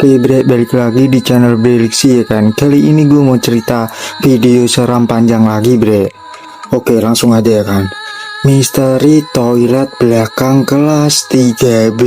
Oke bre, balik lagi di channel Breliksi ya kan. Kali ini gue mau cerita video seram panjang lagi bre. Oke langsung aja ya kan. Misteri toilet belakang kelas 3B.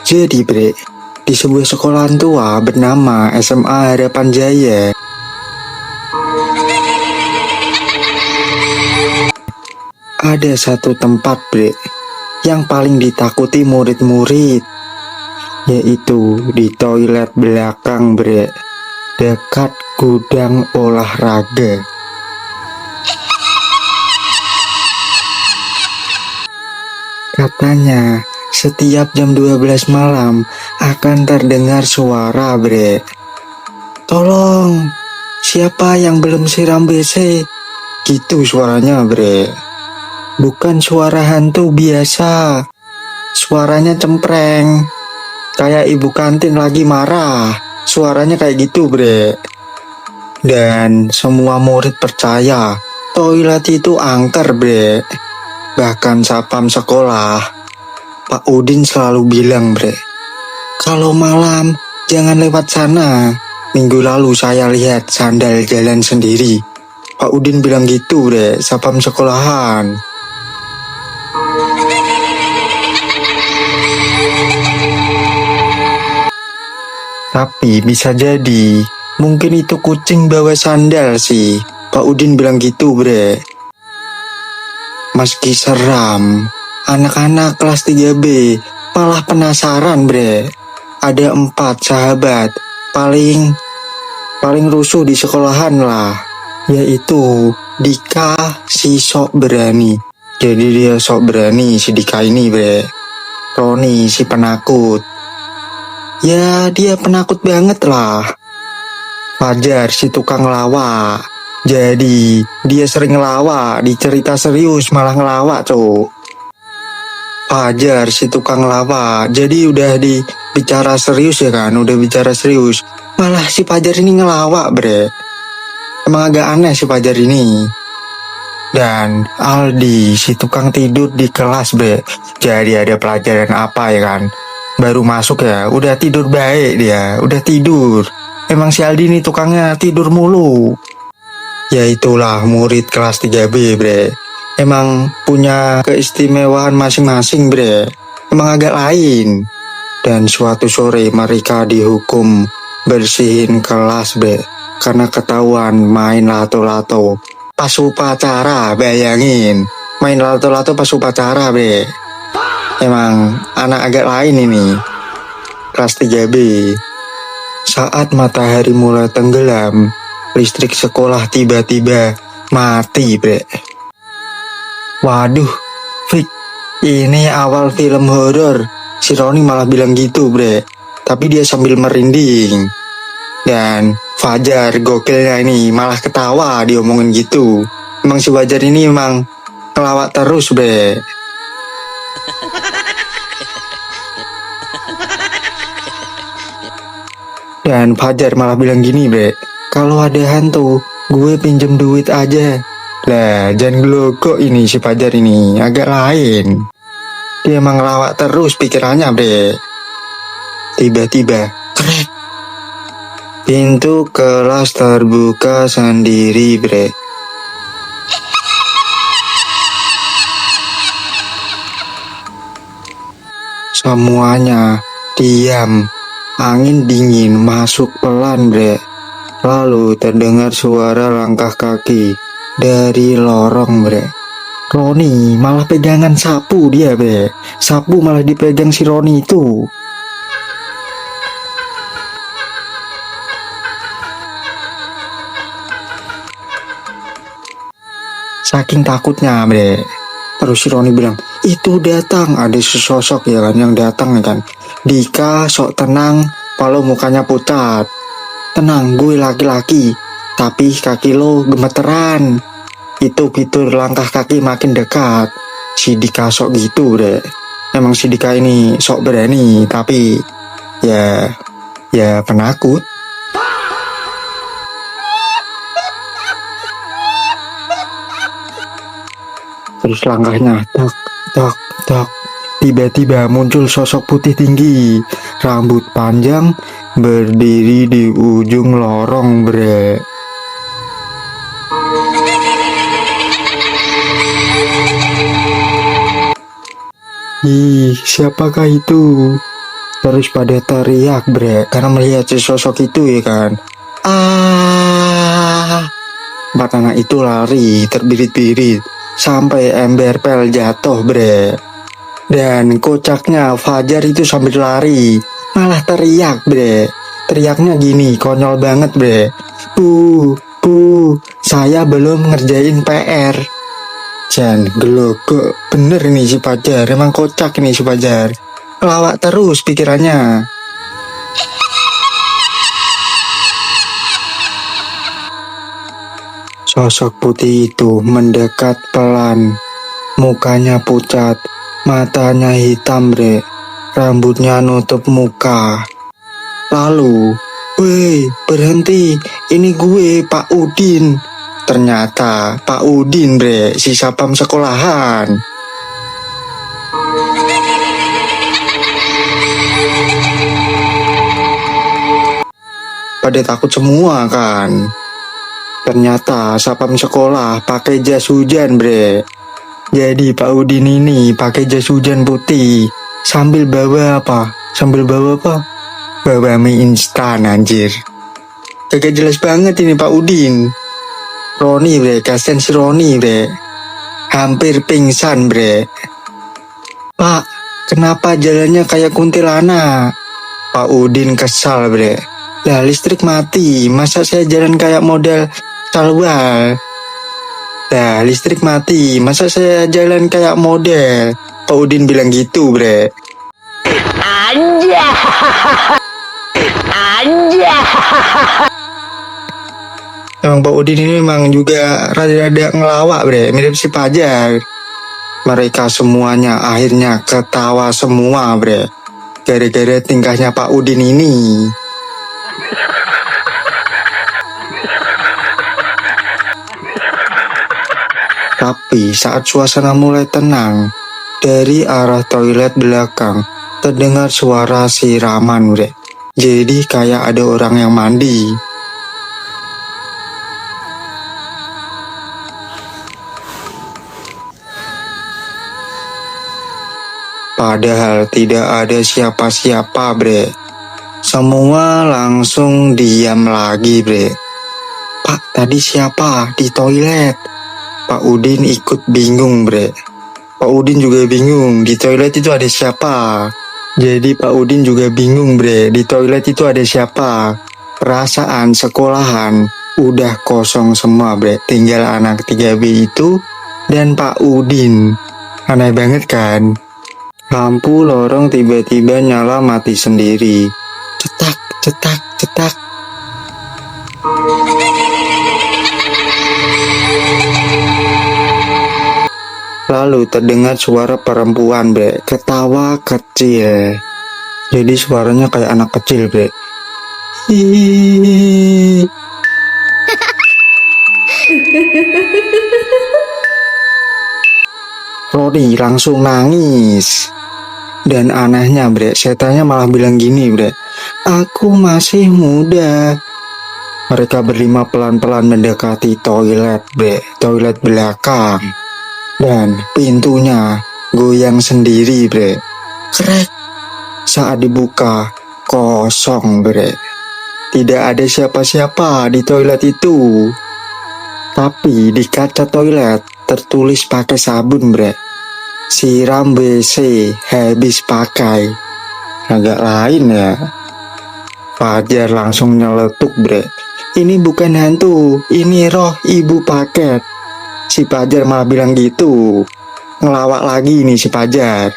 Jadi bre, di sebuah sekolahan tua bernama SMA Harapan Jaya, ada satu tempat bre yang paling ditakuti murid-murid, yaitu di toilet belakang bre, dekat gudang olahraga. Katanya setiap jam 12 malam akan terdengar suara bre, "Tolong, siapa yang belum siram WC?" Gitu suaranya bre. Bukan suara hantu biasa, suaranya cempreng, kayak ibu kantin lagi marah. Suaranya kayak gitu bre. Dan semua murid percaya toilet itu angker bre. Bahkan satpam sekolah, Pak Udin selalu bilang bre, "Kalau malam jangan lewat sana." Minggu lalu saya lihat sandal jalan sendiri. Pak Udin bilang gitu bre, satpam sekolahan. Tapi bisa jadi mungkin itu kucing bawa sandal sih. Pak Udin bilang gitu bre. Meski seram, anak-anak kelas 3B malah penasaran bre. Ada 4 sahabat paling rusuh di sekolahan lah, yaitu Dika si sok berani. Jadi dia sok berani si Dika ini bre. Roni si penakut, ya dia penakut banget lah. Fajar si tukang ngelawak, jadi dia sering ngelawak, di cerita serius malah ngelawak cowok. Fajar si tukang ngelawak, jadi udah di bicara serius ya kan, udah bicara serius, malah si Fajar ini ngelawak bre. Emang agak aneh si Fajar ini. Dan Aldi si tukang tidur di kelas bre. Jadi ada pelajaran apa ya kan, baru masuk ya udah tidur baik, dia udah tidur. Emang si Aldi ini tukangnya tidur mulu. Ya itulah murid kelas 3B bre. Emang punya keistimewaan masing-masing bre. Emang agak lain. Dan suatu sore mereka dihukum bersihin kelas bre, karena ketahuan main lato-lato pas upacara. Bayangin main lato-lato pas upacara bre. Emang anak agak lain ini, kelas 3B. Saat matahari mulai tenggelam, listrik sekolah tiba-tiba mati bre. Waduh, Fik, ini awal film horor. Si Roni malah bilang gitu bre, tapi dia sambil merinding. Dan Fajar gokilnya ini malah ketawa diomongin gitu. Emang si Fajar ini emang ngelawak terus bre. Dan Fajar malah bilang gini bre, "Kalau ada hantu, gue pinjem duit aja." Lah jangan gelokok ini si Fajar ini, agak lain. Dia emang ngelawak terus pikirannya bre. Tiba-tiba krek, pintu kelas terbuka sendiri bre. Semuanya diam. Angin dingin masuk pelan bre. Lalu terdengar suara langkah kaki dari lorong bre. Roni malah pegangan sapu dia bre. Sapu malah dipegang si Roni itu. Saking takutnya bre. Terus si Roni bilang, "Itu datang." Ada sesosok ya kan yang datang ya kan. Dika sok tenang, walau mukanya pucat. "Tenang, gue laki-laki, tapi kaki lo gemeteran." Itu fitur langkah kaki makin dekat. Si Dika sok gitu deh. Emang si Dika ini sok berani, tapi ya penakut. Terus langkahnya tak tak tak. Tiba-tiba muncul sosok putih tinggi, rambut panjang, berdiri di ujung lorong, bre. Ih, siapakah itu? Terus pada teriak, bre, karena melihat sosok itu ya kan. Empat anak itu lari terbirit-birit sampai ember pel jatuh, bre. Dan kocaknya Fajar itu sambil lari malah teriak, bre. Teriaknya gini, konyol banget, bre. Saya belum ngerjain PR. Jan, gelogok bener ini si Fajar, emang kocak ini si Fajar. Lawak terus pikirannya. Sosok putih itu mendekat pelan. Mukanya pucat, matanya hitam, bre. Rambutnya nutup muka. Lalu, "Weh, berhenti, ini gue, Pak Udin." Ternyata Pak Udin, bre, si sapam sekolahan. Pada takut semua kan. Ternyata sapam sekolah pakai jas hujan, bre. Jadi Pak Udin ini pakai jas hujan putih sambil bawa apa? Bawa mie instan, anjir. Kagak jelas banget ini Pak Udin. Roni, bre, kasihan si Roni, bre. Hampir pingsan, bre. "Pak, kenapa jalannya kayak kuntilanak?" Pak Udin kesal, bre. "Lah, listrik mati, masa saya jalan kayak model salwal?" "Lah, listrik mati, masa saya jalan kayak model?" Pak Udin bilang gitu, bre. Emang Pak Udin ini memang juga rada-rada ngelawak, bre, mirip si Fajar. Mereka semuanya akhirnya ketawa semua, bre, gara-gara tingkahnya Pak Udin ini. Tapi saat suasana mulai tenang, dari arah toilet belakang terdengar suara siraman, bre. Jadi kayak ada orang yang mandi. Padahal tidak ada siapa-siapa, bre. Semua langsung diam lagi, bre. "Pak, tadi siapa di toilet?" Pak Udin ikut bingung, bre. Pak Udin juga bingung, di toilet itu ada siapa. Jadi Pak Udin juga bingung, bre, di toilet itu ada siapa. Perasaan sekolahan udah kosong semua, bre. Tinggal anak 3B itu dan Pak Udin. Aneh banget kan? Lampu lorong tiba-tiba nyala mati sendiri. Cetak, cetak, cetak. Lalu terdengar suara perempuan, bre, ketawa kecil. Jadi suaranya kayak anak kecil, bre. Hihihi. Roni langsung nangis. Dan anehnya, bre, setannya malah bilang gini, bre. "Aku masih muda." Mereka berlima pelan-pelan mendekati toilet, bre, toilet belakang. Dan pintunya goyang sendiri, bre. Krek. Saat dibuka, kosong, bre. Tidak ada siapa-siapa di toilet itu. Tapi di kaca toilet tertulis pakai sabun, bre. "Siram WC habis pakai." Agak lain ya. Fajar langsung nyeletuk, bre. "Ini bukan hantu, ini roh ibu paket." Si Fajar malah bilang gitu. Ngelawak lagi nih si Fajar.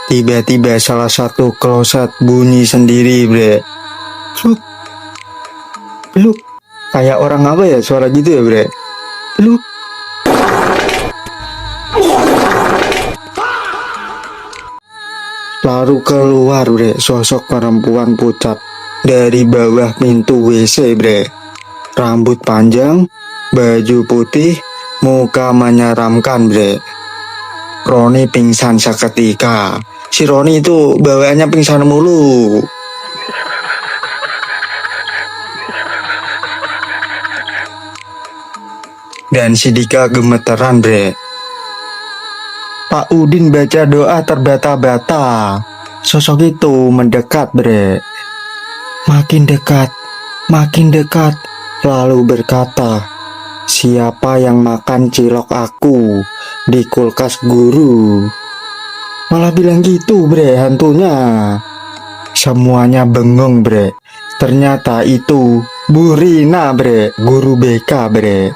Tiba-tiba salah satu kloset bunyi sendiri, bre. Pluk. Pluk. Kayak orang apa ya suara gitu ya, bre? Pluk. Lalu keluar, bre, sosok perempuan pucat dari bawah pintu WC, bre. Rambut panjang, baju putih, muka menyeramkan, bre. Roni pingsan seketika. Si Roni itu bawaannya pingsan mulu. Dan si Dika gemeteran bre. Pak Udin baca doa terbata-bata. Sosok itu mendekat bre. Makin dekat, lalu berkata, siapa yang makan cilok aku di kulkas guru? Malah bilang gitu bre hantunya. Semuanya bengong bre. Ternyata itu Bu Rina bre, guru BK bre.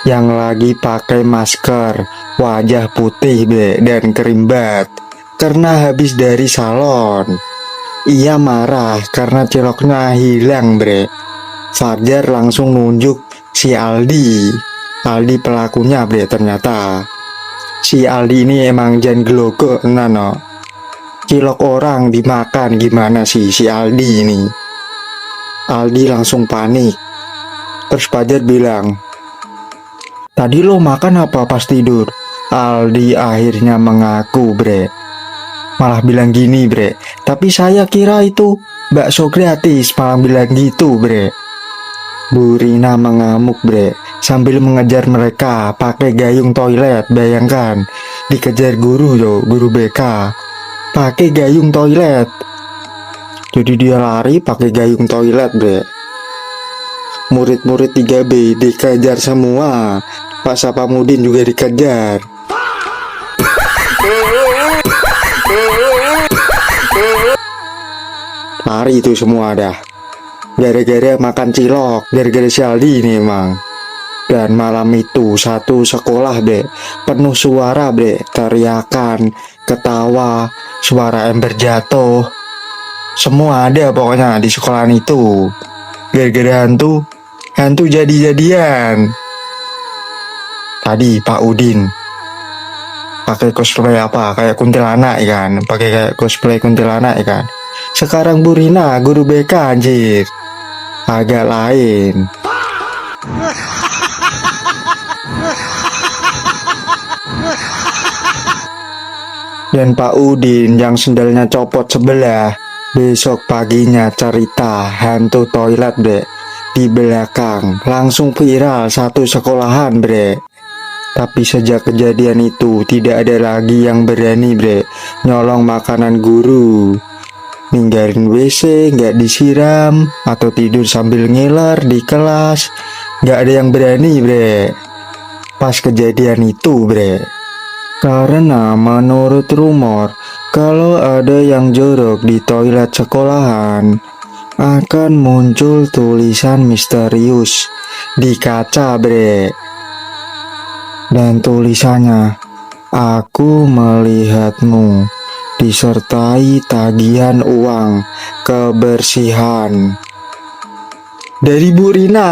Yang lagi pakai masker, wajah putih bre dan kerimbat karena habis dari salon. Ia marah karena ciloknya hilang bre. Fajar langsung nunjuk si Aldi pelakunya bre. Ternyata si Aldi ini emang jan gelogo nano. Cilok orang dimakan gimana sih si Aldi ini. Aldi langsung panik. Terus Fajar bilang, tadi lo makan apa pas tidur? Aldi akhirnya mengaku bre. Malah bilang gini bre, tapi saya kira itu bakso gratis. Malah bilang gitu bre. Bu Rina mengamuk bre sambil mengejar mereka pakai gayung toilet. Bayangkan dikejar guru yo, guru BK pakai gayung toilet. Jadi dia lari pakai gayung toilet bre. Murid-murid 3B dikejar semua. Pak Sapamudin juga dikejar. Lari itu semua dah. Gara-gara makan cilok, gara-gara si Aldi ini emang. Dan malam itu satu sekolah bre, penuh suara bre, teriakan, ketawa, suara ember jatuh. Semua ada pokoknya di sekolahan itu. Gara-gara hantu jadi-jadian. Tadi Pak Udin pakai cosplay apa kayak kuntilanak kan, pakai kayak cosplay kuntilanak kan. Sekarang Bu Rina guru BK anjir, agak lain. Dan Pak Udin yang sendalnya copot sebelah, besok paginya cerita hantu toilet bre di belakang langsung viral satu sekolahan bre. Tapi sejak kejadian itu tidak ada lagi yang berani bre nyolong makanan guru. Ninggalin WC nggak disiram atau tidur sambil ngiler di kelas, nggak ada yang berani bre pas kejadian itu bre. Karena menurut rumor kalau ada yang jorok di toilet sekolahan akan muncul tulisan misterius di kaca bre. Dan tulisannya, aku melihatmu, disertai tagihan uang kebersihan dari Bu Rina.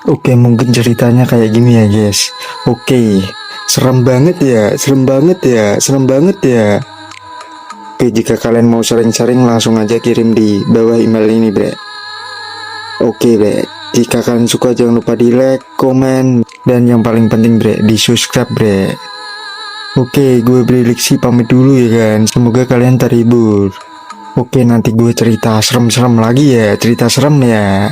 Oke, mungkin ceritanya kayak gini ya guys. Oke, serem banget ya. Oke, jika kalian mau sharing-sharing langsung aja kirim di bawah email ini bre. Oke bre, jika kalian suka jangan lupa di like, komen, dan yang paling penting bre, di subscribe bre. Oke, gue Breliksi pamit dulu ya kan. Semoga kalian terhibur. Oke, nanti gue cerita serem-serem lagi ya, cerita serem ya.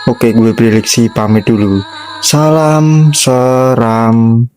Oke, gue Breliksi pamit dulu. Salam seram.